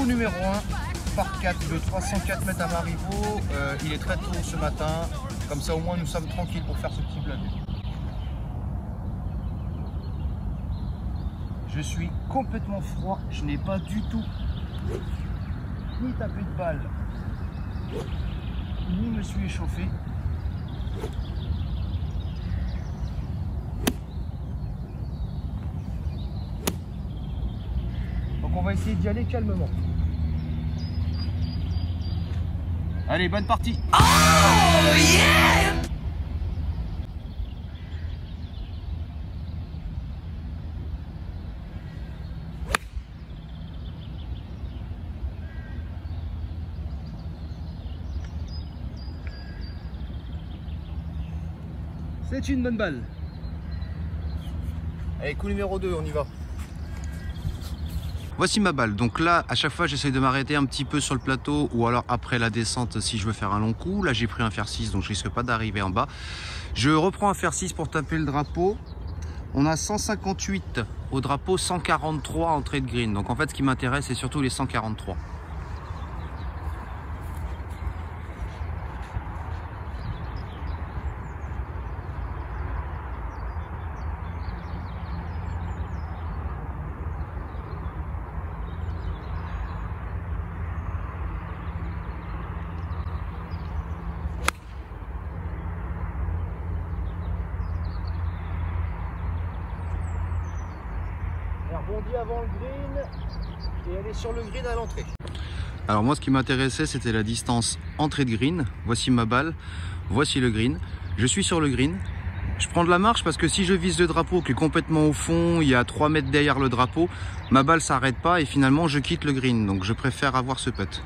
trou numéro 1, par 4 de 304 mètres à Marivaux. Il est très tôt ce matin, comme ça au moins nous sommes tranquilles pour faire ce petit bled. Je suis complètement froid, je n'ai pas du tout ni tapé de balle, ni me suis échauffé. Donc on va essayer d'y aller calmement. Allez, bonne partie. Oh yeah! C'est une bonne balle. Allez, coup numéro 2, on y va. Voici ma balle. Donc là, à chaque fois, j'essaie de m'arrêter un petit peu sur le plateau ou alors après la descente si je veux faire un long coup. Là, j'ai pris un fer 6, donc je risque pas d'arriver en bas. Je reprends un fer 6 pour taper le drapeau. On a 158 au drapeau, 143 entrée de green. Donc en fait, ce qui m'intéresse, c'est surtout les 143. Elle rebondit avant le green et elle est sur le green à l'entrée. Alors moi, ce qui m'intéressait, c'était la distance entrée de green. Voici ma balle, voici le green. Je suis sur le green. Je prends de la marche parce que si je vise le drapeau qui est complètement au fond, il y a 3 mètres derrière le drapeau, ma balle s'arrête pas et finalement je quitte le green. Donc je préfère avoir ce putt.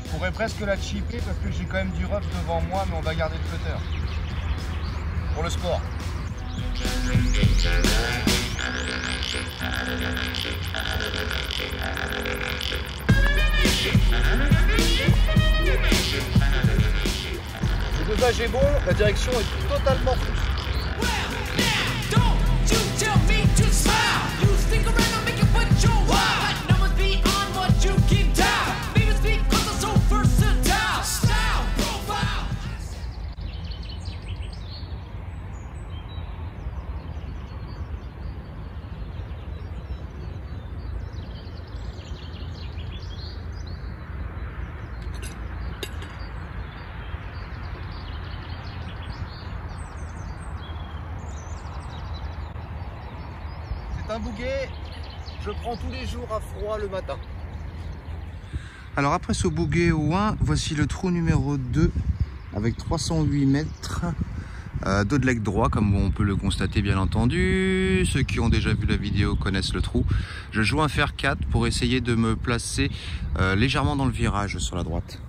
Je pourrais presque la chipper parce que j'ai quand même du rough devant moi, mais on va garder le putter. Pour le sport. Le dosage est bon, la direction est totalement fausse. C'est un bouguet, je prends tous les jours à froid le matin. Alors après ce bouguet au 1, voici le trou numéro 2 avec 308 mètres. Dos de leg droit, comme on peut le constater bien entendu. Ceux qui ont déjà vu la vidéo connaissent le trou. Je joue un fer 4 pour essayer de me placer légèrement dans le virage sur la droite.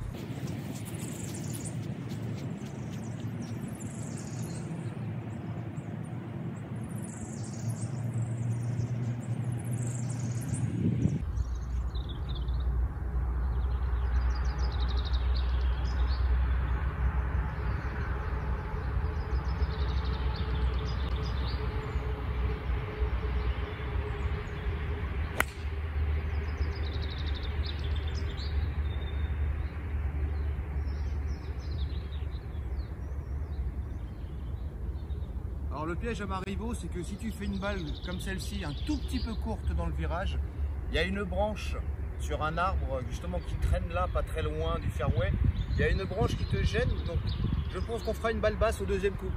Alors le piège à Marivaux, c'est que si tu fais une balle comme celle-ci, un tout petit peu courte dans le virage, il y a une branche sur un arbre justement qui traîne là, pas très loin du fairway. Il y a une branche qui te gêne, donc je pense qu'on fera une balle basse au deuxième coup.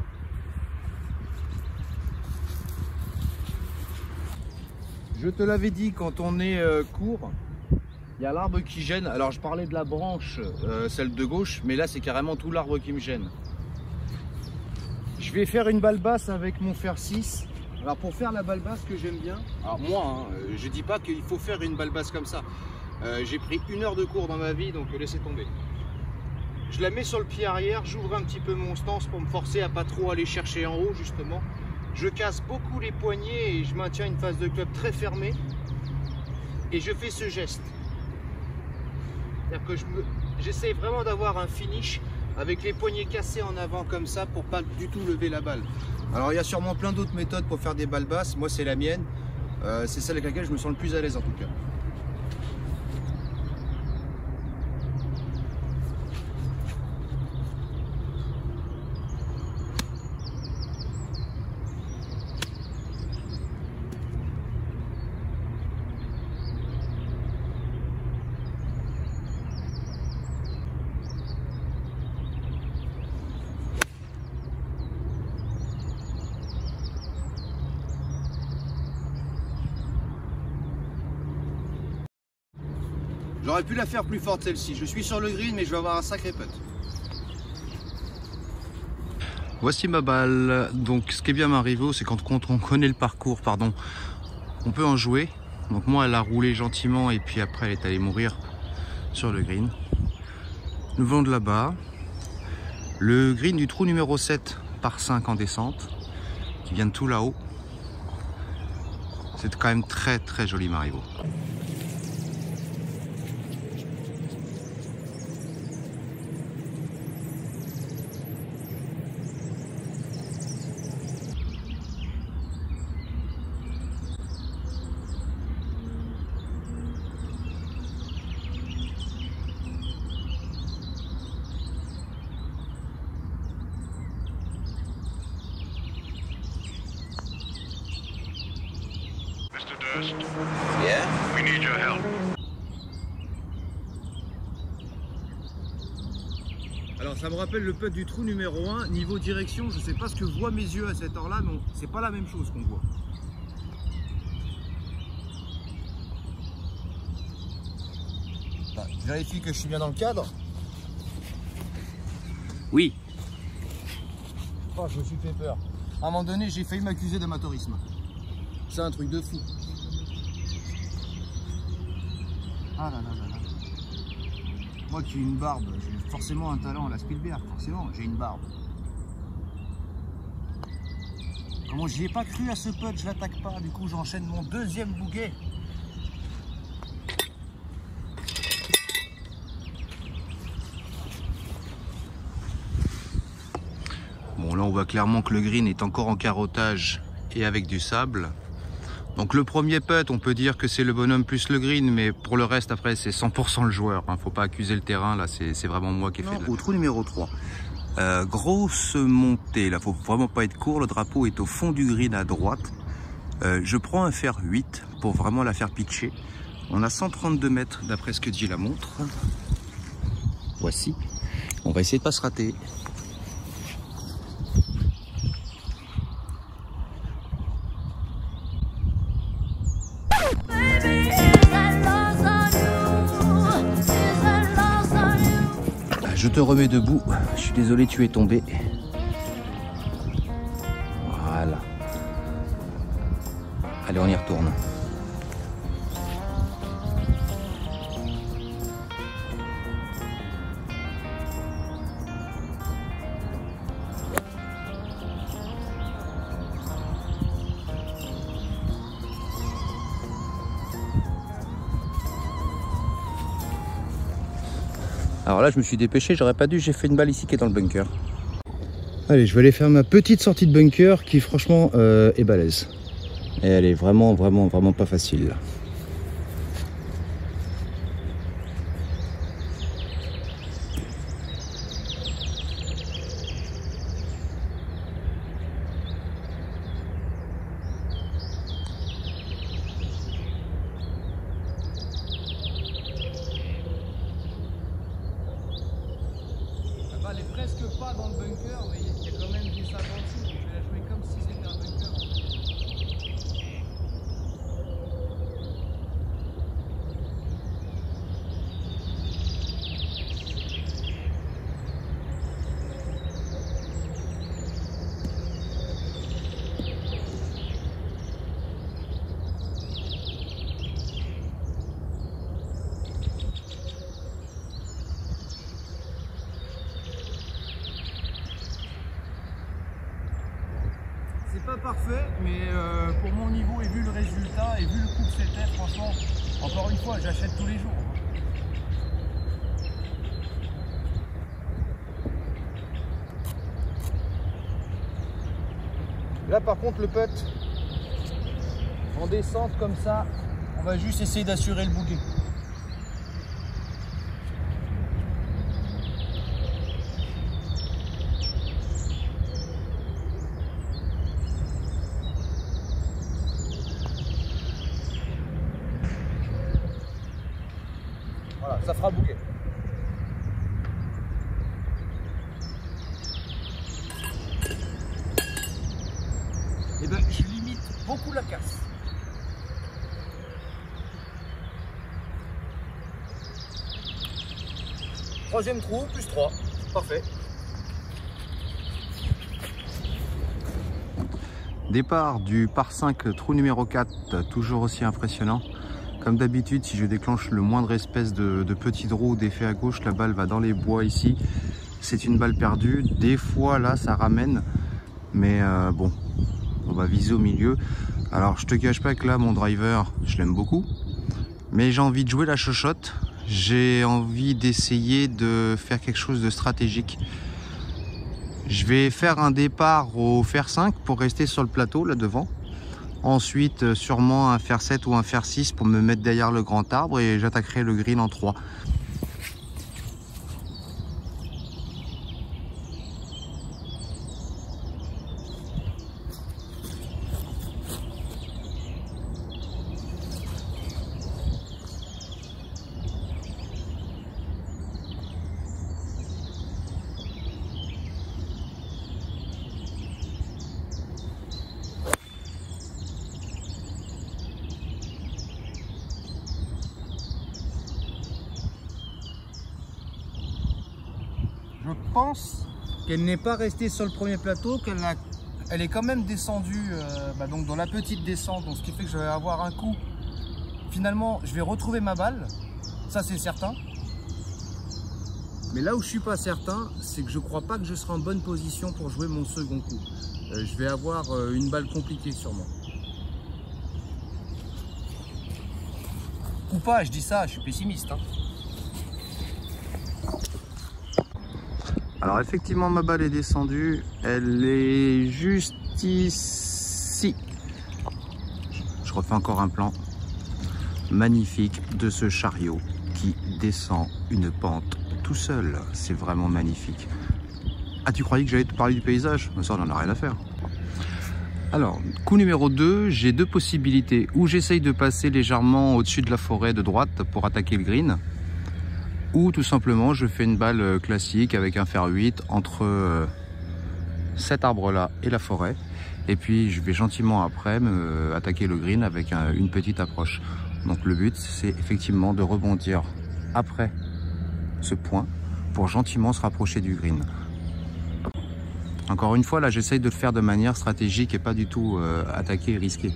Je te l'avais dit, quand on est court, il y a l'arbre qui gêne. Alors je parlais de la branche, celle de gauche, mais là c'est carrément tout l'arbre qui me gêne. Je vais faire une balle basse avec mon fer 6. Alors pour faire la balle basse que j'aime bien, alors moi, je dis pas qu'il faut faire une balle basse comme ça. J'ai pris 1 heure de cours dans ma vie, donc laissez tomber. Je la mets sur le pied arrière, j'ouvre un petit peu mon stance pour me forcer à pas trop aller chercher en haut justement. Je casse beaucoup les poignets et je maintiens une face de club très fermée. Et je fais ce geste. C'est-à-dire que j'essaie vraiment d'avoir un finish avec les poignets cassés en avant comme ça pour pas du tout lever la balle. Alors il y a sûrement plein d'autres méthodes pour faire des balles basses, moi c'est la mienne, c'est celle avec laquelle je me sens le plus à l'aise en tout cas. J'aurais pu la faire plus forte celle-ci. Je suis sur le green mais je vais avoir un sacré putt. Voici ma balle. Donc ce qui est bien Marivaux, c'est quand on connaît le parcours, pardon, on peut en jouer. Donc moi elle a roulé gentiment et puis après elle est allée mourir sur le green. Nous venons de là-bas. Le green du trou numéro 7 par 5 en descente, qui vient de tout là-haut. C'est quand même très très joli Marivaux. Yeah? We need your help. Alors ça me rappelle le putt du trou numéro 1, niveau direction, je sais pas ce que voient mes yeux à cette heure-là, mais c'est pas la même chose qu'on voit. Je vérifie que je suis bien dans le cadre. Oui. Oh, je me suis fait peur. À un moment donné, j'ai failli m'accuser d'amateurisme. C'est un truc de fou. Ah là là là là. Moi qui ai une barbe, j'ai forcément un talent à la Spielberg, forcément, j'ai une barbe. Comment j'y ai pas cru à ce putt, je l'attaque pas, du coup j'enchaîne mon deuxième bouguet. Bon là on voit clairement que le green est encore en carottage et avec du sable. Donc le premier putt, on peut dire que c'est le bonhomme plus le green, mais pour le reste après c'est 100% le joueur. Faut pas accuser le terrain, là c'est vraiment moi qui ai fait. Au trou numéro 3, grosse montée, là faut vraiment pas être court, le drapeau est au fond du green à droite. Je prends un fer 8 pour vraiment la faire pitcher. On a 132 mètres d'après ce que dit la montre. Voici, on va essayer de pas se rater. Je te remets debout, je suis désolé, tu es tombé. Voilà. Allez, on y retourne. Alors là, je me suis dépêché, j'aurais pas dû, j'ai fait une balle ici qui est dans le bunker. Allez, je vais aller faire ma petite sortie de bunker qui franchement est balèze. Et elle est vraiment pas facile. Elle est presque pas dans le bunker, mais il y a quand même des aventures. Je vais la jouer comme si c'était un bunker. C'est pas parfait, mais pour mon niveau et vu le résultat et vu le coup que c'était, franchement, encore une fois, j'achète tous les jours. Là par contre le putt, en descente comme ça, on va juste essayer d'assurer le bouquet. Voilà, ça fera bouquet. Et ben je limite beaucoup la casse. Troisième trou, plus 3. Parfait. Départ du par 5, trou numéro 4, toujours aussi impressionnant. Comme d'habitude, si je déclenche le moindre espèce de petit draw d'effet à gauche, la balle va dans les bois ici. C'est une balle perdue. Des fois, là, ça ramène. Mais bon, on va viser au milieu. Alors, je te cache pas que là, mon driver, je l'aime beaucoup. Mais j'ai envie de jouer la chochotte. J'ai envie d'essayer de faire quelque chose de stratégique. Je vais faire un départ au fer 5 pour rester sur le plateau là devant. Ensuite sûrement un fer 7 ou un fer 6 pour me mettre derrière le grand arbre et j'attaquerai le green en 3. Je pense qu'elle n'est pas restée sur le premier plateau, elle est quand même descendue donc dans la petite descente, donc ce qui fait que je vais avoir un coup. Finalement, je vais retrouver ma balle, ça c'est certain. Mais là où je suis pas certain, c'est que je crois pas que je serai en bonne position pour jouer mon second coup. Je vais avoir une balle compliquée sûrement. Ou pas, je dis ça, je suis pessimiste. Hein. Alors effectivement ma balle est descendue, elle est juste ici. Je refais encore un plan magnifique de ce chariot qui descend une pente tout seul. C'est vraiment magnifique. Ah, tu croyais que j'allais te parler du paysage? Ça, on n'en a rien à faire. Alors, coup numéro 2, j'ai deux possibilités. Ou j'essaye de passer légèrement au-dessus de la forêt de droite pour attaquer le green. Ou tout simplement je fais une balle classique avec un fer 8 entre cet arbre là et la forêt, et puis je vais gentiment après me attaquer le green avec une petite approche. Donc le but c'est effectivement de rebondir après ce point pour gentiment se rapprocher du green. Encore une fois là j'essaye de le faire de manière stratégique et pas du tout attaquer et risquer.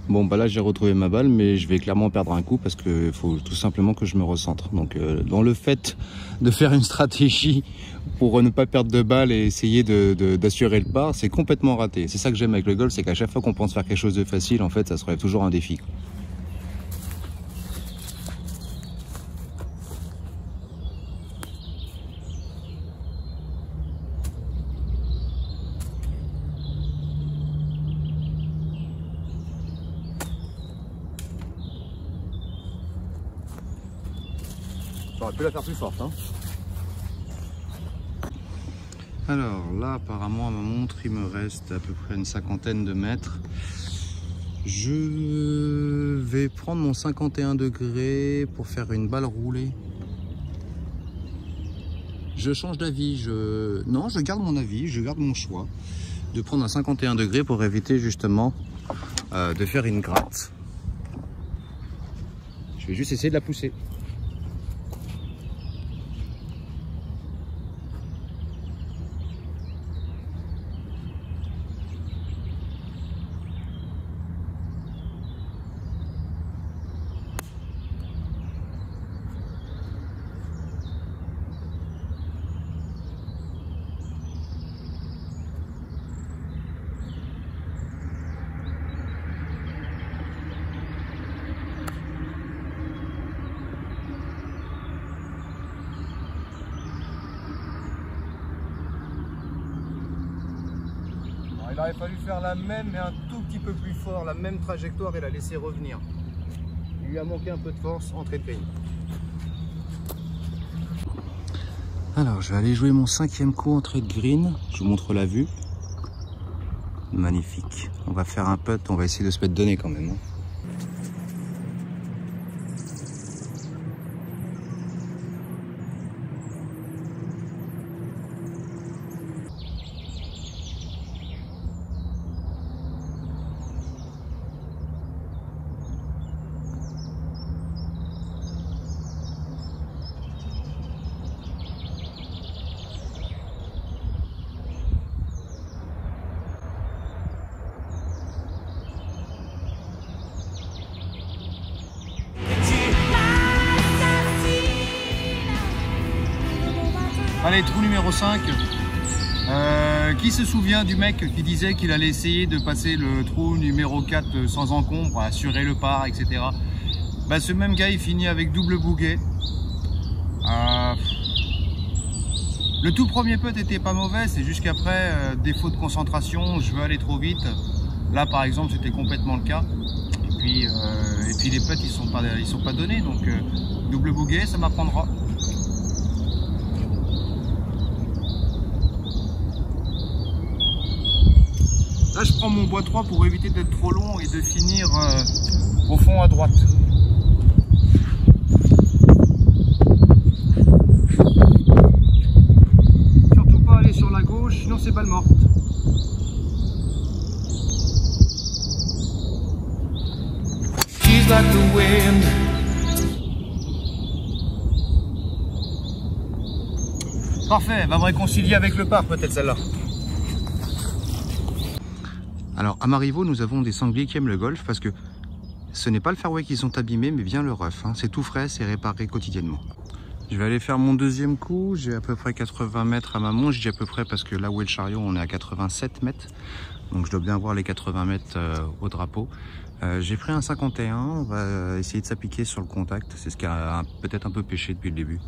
Bon bah là j'ai retrouvé ma balle, mais je vais clairement perdre un coup parce qu'il faut tout simplement que je me recentre. Donc dans le fait de faire une stratégie pour ne pas perdre de balle et essayer d'assurer le par, c'est complètement raté. C'est ça que j'aime avec le golf, c'est qu'à chaque fois qu'on pense faire quelque chose de facile, en fait ça se relève toujours un défi. J'aurais pu la faire plus forte. Hein. Alors là apparemment à ma montre il me reste à peu près une cinquantaine de mètres. Je vais prendre mon 51 degrés pour faire une balle roulée. Je change d'avis, non je garde mon avis, je garde mon choix de prendre un 51 degrés pour éviter justement de faire une gratte. Je vais juste essayer de la pousser. Alors, il aurait fallu faire la même, mais un tout petit peu plus fort, la même trajectoire et la laisser revenir. Il lui a manqué un peu de force, entrée de green. Alors, je vais aller jouer mon 5e coup entrée de green. Je vous montre la vue. Magnifique. On va faire un putt, on va essayer de se mettre donné quand même. Allez, trou numéro 5. Qui se souvient du mec qui disait qu'il allait essayer de passer le trou numéro 4 sans encombre, assurer le par, etc. Bah, ce même gars, il finit avec double bogey. Le tout premier putt était pas mauvais, c'est juste qu'après, défaut de concentration, je veux aller trop vite. Là, par exemple, c'était complètement le cas. Et puis les putts, ils sont pas donnés, donc double bogey, ça m'apprendra. Là, je prends mon bois 3 pour éviter d'être trop long et de finir au fond à droite. Surtout pas aller sur la gauche, sinon c'est balle morte. She's like the wind. Parfait, elle va me réconcilier avec le par peut-être celle-là. Alors à Marivaux, nous avons des sangliers qui aiment le golf parce que ce n'est pas le fairway qui sont abîmés, mais bien le rough. Hein. C'est tout frais, c'est réparé quotidiennement. Je vais aller faire mon 2e coup. J'ai à peu près 80 mètres à ma montre. Je dis à peu près parce que là où est le chariot, on est à 87 mètres. Donc je dois bien voir les 80 mètres au drapeau. J'ai pris un 51. On va essayer de s'appliquer sur le contact. C'est ce qui a peut-être un peu pêché depuis le début.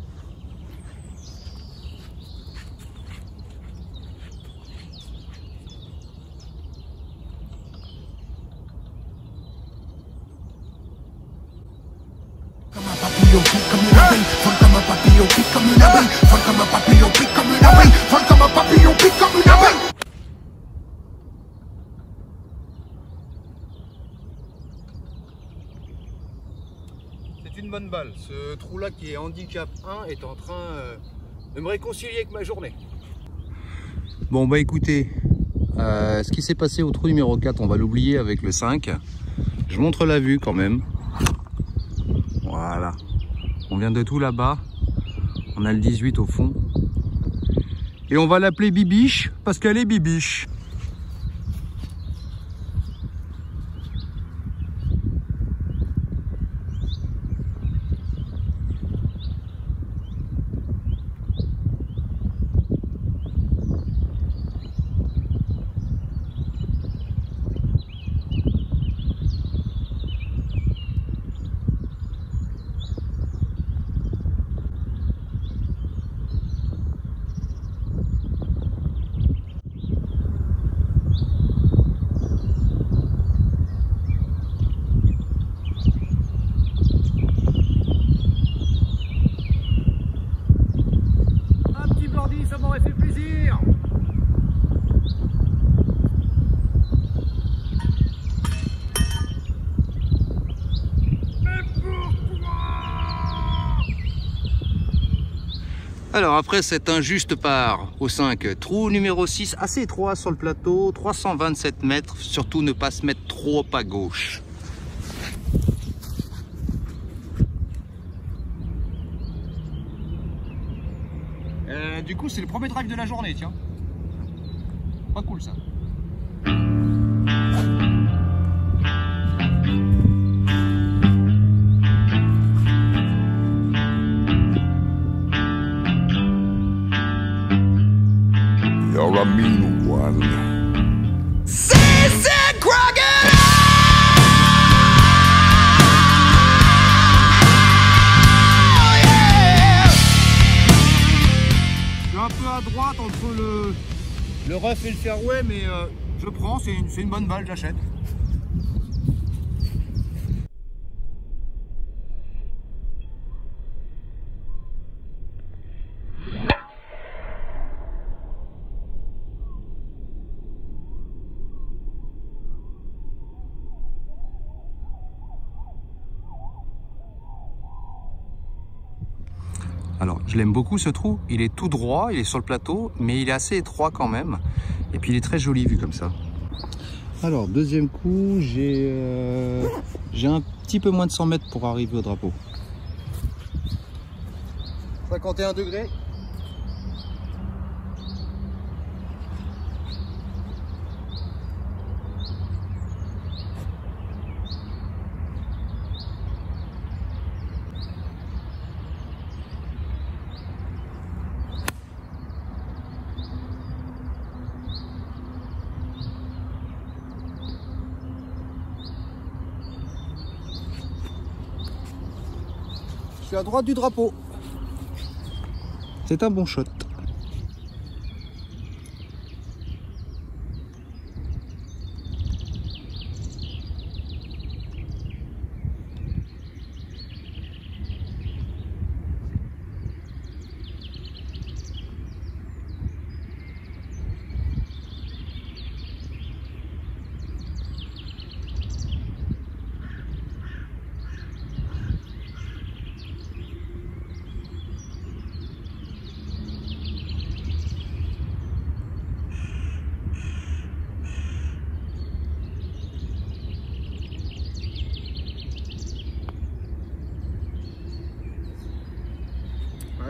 C'est une bonne balle. Ce trou-là qui est handicap 1 est en train de me réconcilier avec ma journée. Bon bah écoutez, ce qui s'est passé au trou numéro 4, on va l'oublier avec le 5. Je montre la vue quand même. Voilà. On vient de tout là-bas. On a le 18 au fond. Et on va l'appeler Bibiche parce qu'elle est bibiche. Ça m'aurait fait plaisir. Mais pourquoi? Alors après cet injuste par au 5, trou numéro 6, assez étroit sur le plateau, 327 mètres, surtout ne pas se mettre trop à gauche. Du coup, c'est le premier drive de la journée, tiens. Pas cool ça. You're a mean one. Un peu à droite entre le rough et le fairway, mais Je prends, c'est une bonne balle, j'achète. Alors, je l'aime beaucoup ce trou. Il est tout droit, il est sur le plateau, mais il est assez étroit quand même. Et puis il est très joli vu comme ça. Alors, deuxième coup, j'ai un petit peu moins de 100 mètres pour arriver au drapeau. 51 degrés. Je suis à droite du drapeau. C'est un bon shot.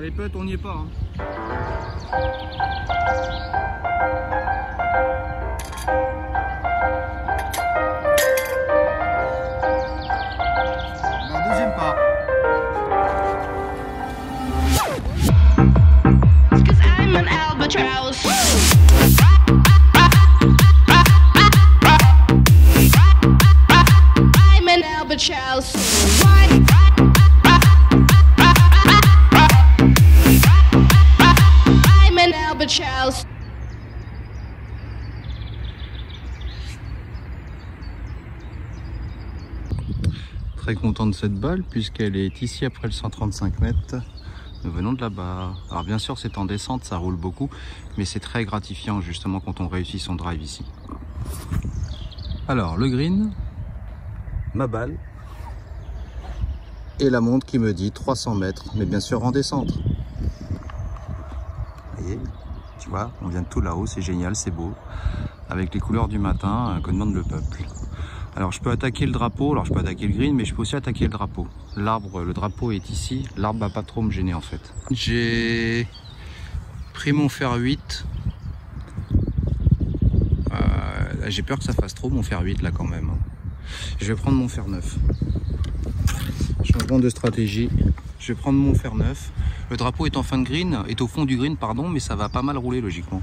Les putts, on n'y est pas. Hein. Un deuxième pas. I'm an albatross. I'm an albatross. I'm an albatross. Très content de cette balle puisqu'elle est ici après le 135 mètres. Nous venons de là-bas. Alors bien sûr c'est en descente, ça roule beaucoup, mais c'est très gratifiant justement quand on réussit son drive ici. Alors le green, ma balle et la montre qui me dit 300 mètres, mais bien sûr en descente. Vous voyez, tu vois, on vient de tout là-haut, c'est génial, c'est beau. Avec les couleurs du matin que demande le peuple. Alors je peux attaquer le drapeau, alors je peux attaquer le green, mais je peux aussi attaquer le drapeau. L'arbre, le drapeau est ici, l'arbre va pas trop me gêner en fait. J'ai pris mon fer 8. J'ai peur que ça fasse trop mon fer 8 là quand même. Je vais prendre mon fer 9. Changement de stratégie. Je vais prendre mon fer 9. Le drapeau est en fin de green, est au fond du green, pardon, mais ça va pas mal rouler logiquement.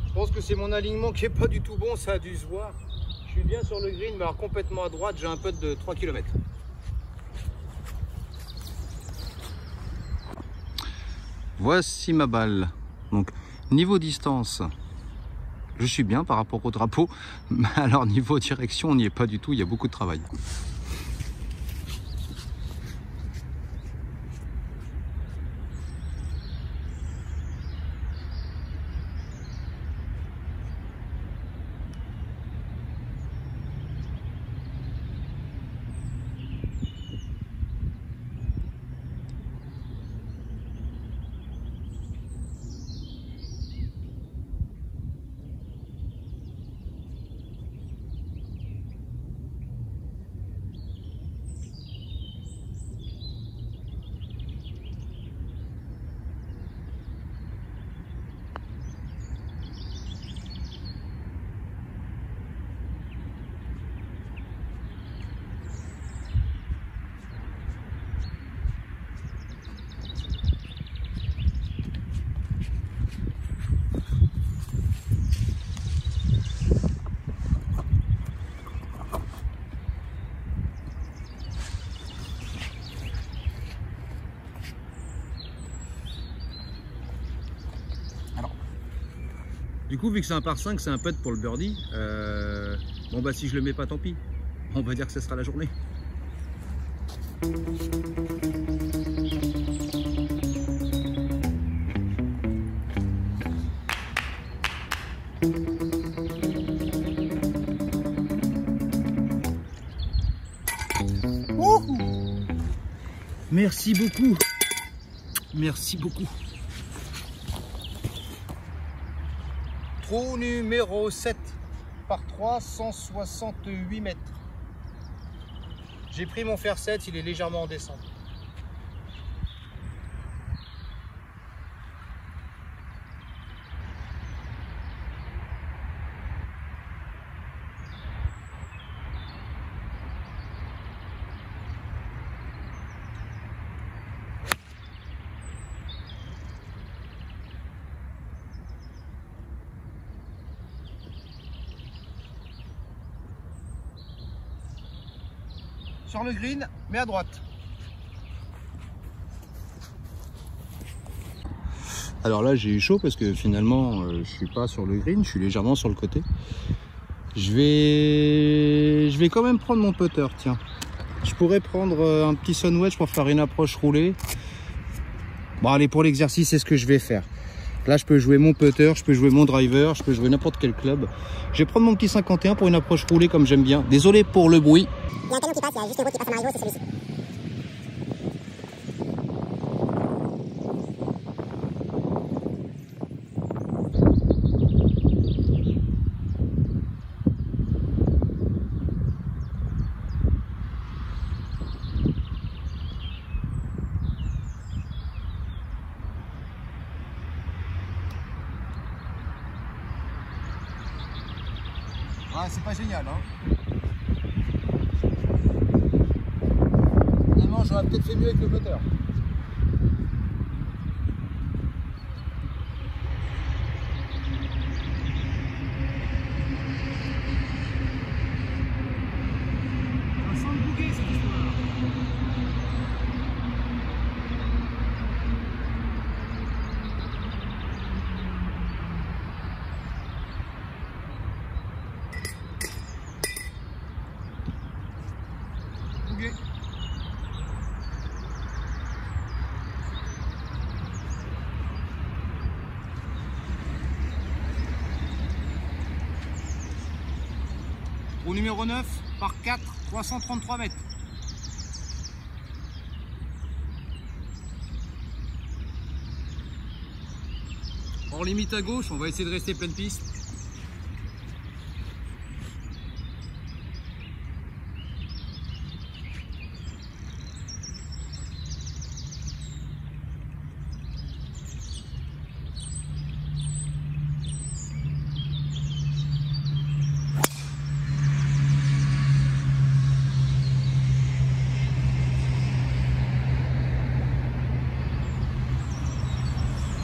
Je pense que c'est mon alignement qui est pas du tout bon, ça a dû se voir. Je suis bien sur le green, mais alors complètement à droite, j'ai un putt de 3 km. Voici ma balle. Donc niveau distance, je suis bien par rapport au drapeau, mais alors niveau direction, on n'y est pas du tout, il y a beaucoup de travail. Du coup, vu que c'est un par 5, c'est un putt pour le birdie. Bon bah si je le mets pas, tant pis. On va dire que ce sera la journée. Merci beaucoup. Merci beaucoup. Trou numéro 7 par 3, 168 mètres. J'ai pris mon fer 7, il est légèrement en descente. Sur le green, mais à droite. Alors là, j'ai eu chaud parce que finalement, je suis pas sur le green, je suis légèrement sur le côté. Je vais quand même prendre mon putter, tiens. Je pourrais prendre un petit sun wedge pour faire une approche roulée. Bon, allez, pour l'exercice, c'est ce que je vais faire. Là, je peux jouer mon putter, je peux jouer mon driver, je peux jouer n'importe quel club. Je vais prendre mon petit 51 pour une approche roulée comme j'aime bien. Désolé pour le bruit. Il y a un camion qui passe, il y a juste une route qui passe à Marigot, c'est celui-ci. Ah, c'est pas génial, hein. Finalement, j'aurais peut-être fait mieux avec le putter. Ça sent le bouquet, cette histoire. Bouquet. Au numéro 9 par 4, 333 mètres. Hors limite à gauche, on va essayer de rester pleine piste.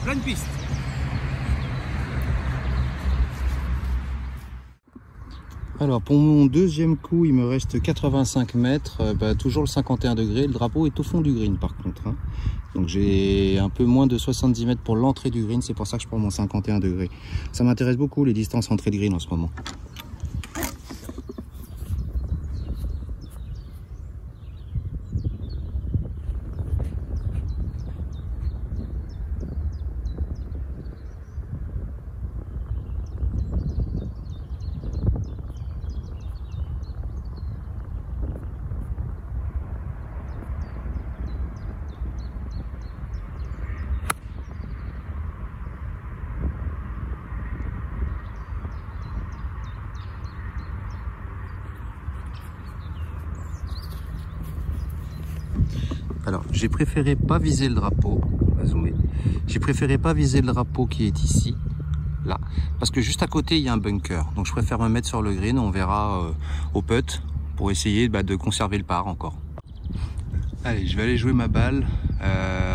Pleine piste. Alors pour mon deuxième coup, il me reste 85 mètres, toujours le 51 degrés. Le drapeau est au fond du green par contre, hein. Donc j'ai un peu moins de 70 mètres pour l'entrée du green, c'est pour ça que je prends mon 51 degrés. Ça m'intéresse beaucoup les distances entrée de green en ce moment. Alors, j'ai préféré pas viser le drapeau. On va zoomer. J'ai préféré pas viser le drapeau qui est ici, là, parce que juste à côté il y a un bunker. Donc je préfère me mettre sur le green. On verra au putt pour essayer de conserver le par encore. Allez, je vais aller jouer ma balle.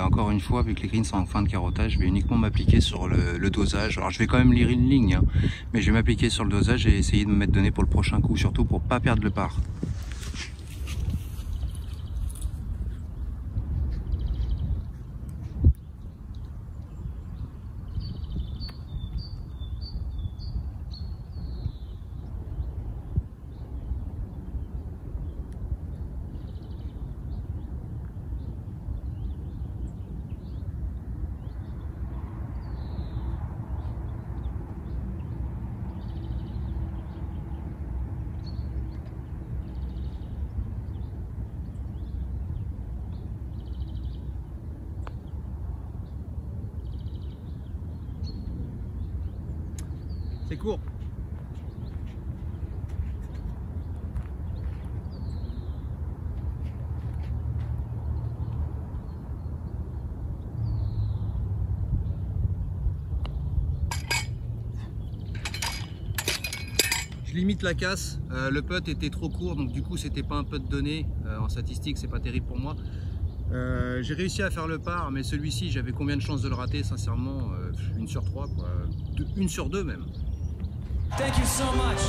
Encore une fois, vu que les greens sont en fin de carottage, je vais uniquement m'appliquer sur le dosage. Alors je vais quand même lire une ligne, hein, mais je vais m'appliquer sur le dosage et essayer de me mettre donné pour le prochain coup, surtout pour pas perdre le par. C'est court. Je limite la casse. Le putt était trop court, donc du coup c'était pas un putt donné. En statistique, c'est pas terrible pour moi. J'ai réussi à faire le par, mais celui-ci, j'avais combien de chances de le rater? Sincèrement, 1 sur 3, quoi. 1 sur 2 même. Thank you so much.